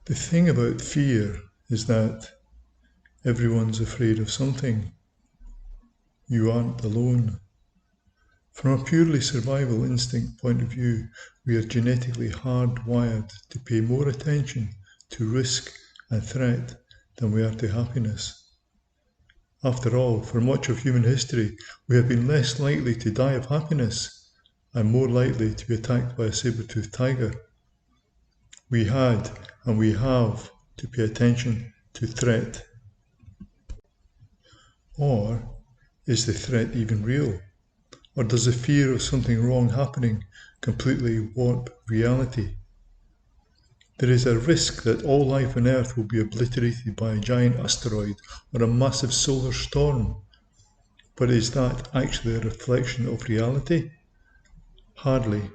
The thing about fear is that everyone's afraid of something. You aren't alone. From a purely survival instinct point of view, we are genetically hardwired to pay more attention to risk and threat than we are to happiness. After all, for much of human history, we have been less likely to die of happiness and more likely to be attacked by a saber-toothed tiger. We had and we have to pay attention to threat. Or is the threat even real? Or does the fear of something wrong happening completely warp reality? There is a risk that all life on Earth will be obliterated by a giant asteroid or a massive solar storm. But is that actually a reflection of reality? Hardly.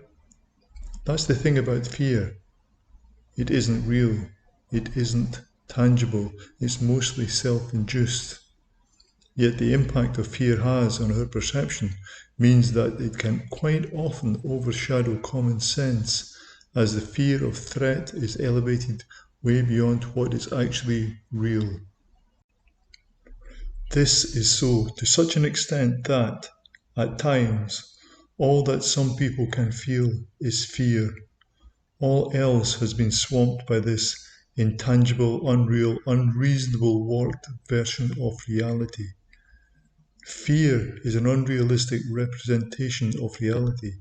That's the thing about fear. It isn't real. It isn't tangible. It's mostly self-induced. Yet the impact of fear has on our perception means that it can quite often overshadow common sense, as the fear of threat is elevated way beyond what is actually real. This is so to such an extent that, at times, all that some people can feel is fear. All else has been swamped by this intangible, unreal, unreasonable warped version of reality. Fear is an unrealistic representation of reality,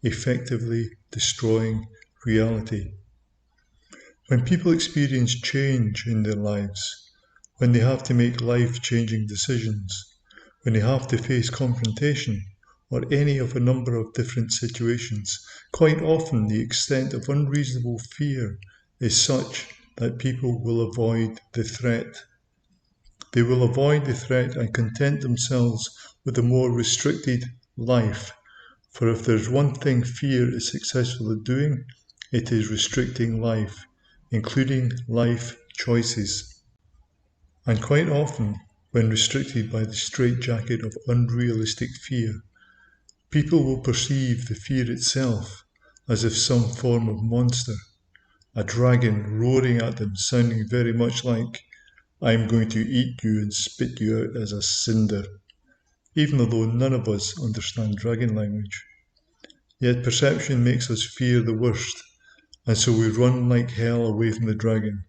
effectively destroying reality. When people experience change in their lives, when they have to make life-changing decisions, when they have to face confrontation, or any of a number of different situations, quite often the extent of unreasonable fear is such that people will avoid the threat. They will avoid the threat and content themselves with a more restricted life, for if there's one thing fear is successful at doing, it is restricting life, including life choices. And quite often, when restricted by the straitjacket of unrealistic fear, people will perceive the fear itself as if some form of monster, a dragon roaring at them, sounding very much like, "I'm going to eat you and spit you out as a cinder," even though none of us understand dragon language. Yet perception makes us fear the worst, and so we run like hell away from the dragon.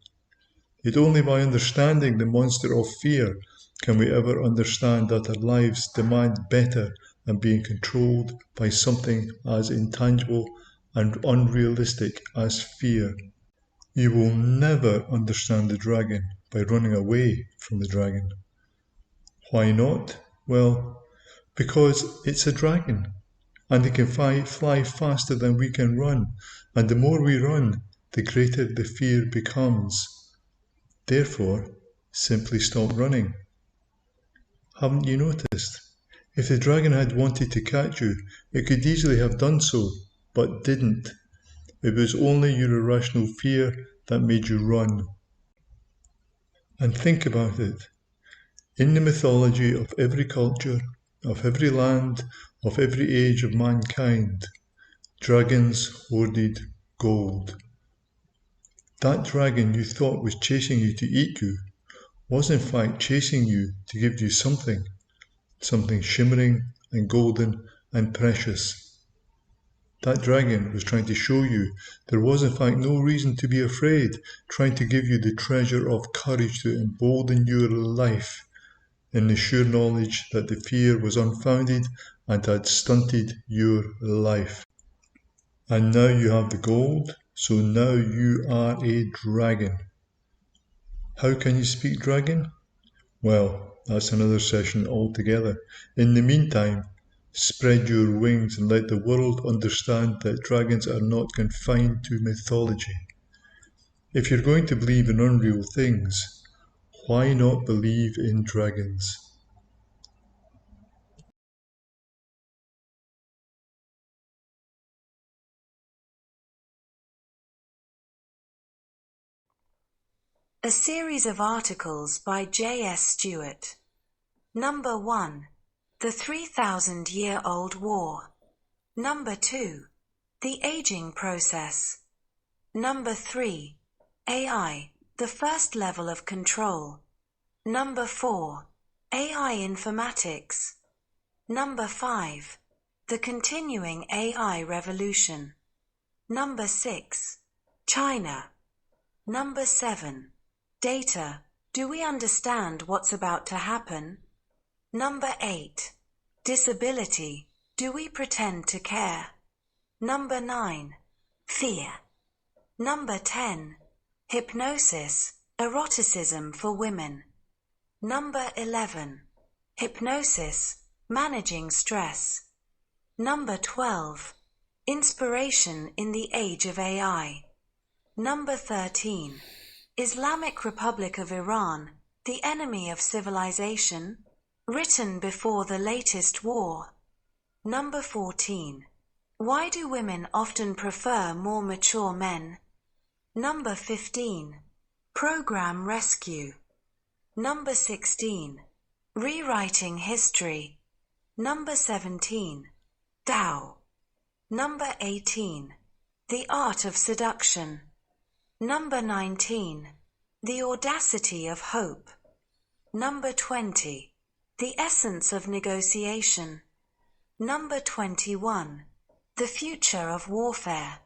Yet only by understanding the monster of fear can we ever understand that our lives demand better than being controlled by something as intangible and unrealistic as fear. You will never understand the dragon by running away from the dragon. Why not? Well, because it's a dragon, and it can fly faster than we can run, and the more we run, the greater the fear becomes. Therefore, simply stop running. Haven't you noticed? If the dragon had wanted to catch you, it could easily have done so, but didn't. It was only your irrational fear that made you run. And think about it. In the mythology of every culture, of every land, of every age of mankind, dragons hoarded gold. That dragon you thought was chasing you to eat you was in fact chasing you to give you something shimmering and golden and precious. That dragon was trying to show you there was in fact no reason to be afraid, trying to give you the treasure of courage to embolden your life, in the sure knowledge that the fear was unfounded and had stunted your life. And now you have the gold, so now you are a dragon. How can you speak dragon? Well, that's another session altogether. In the meantime, spread your wings and let the world understand that dragons are not confined to mythology. If you're going to believe in unreal things, why not believe in dragons? A series of articles by J.S. Stuart. Number 1. The 3,000-Year-Old War. Number 2. The Aging Process. Number 3. AI, the first level of control. Number 4. AI informatics. Number 5. The continuing AI revolution. Number 6. China. Number 7. Data. Do we understand what's about to happen? Number 8. Disability. Do we pretend to care? Number 9. Fear. Number 10. Hypnosis, eroticism for women. Number 11. Hypnosis, managing stress. Number 12. Inspiration in the age of AI. Number 13. Islamic Republic of Iran, the enemy of civilization, written before the latest war. Number 14. Why do women often prefer more mature men? Number 15. Program Rescue. Number 16. Rewriting history. Number 17. Tao. Number 18. The art of seduction. Number 19. The audacity of hope. Number 20. The essence of negotiation. Number 21. The future of warfare.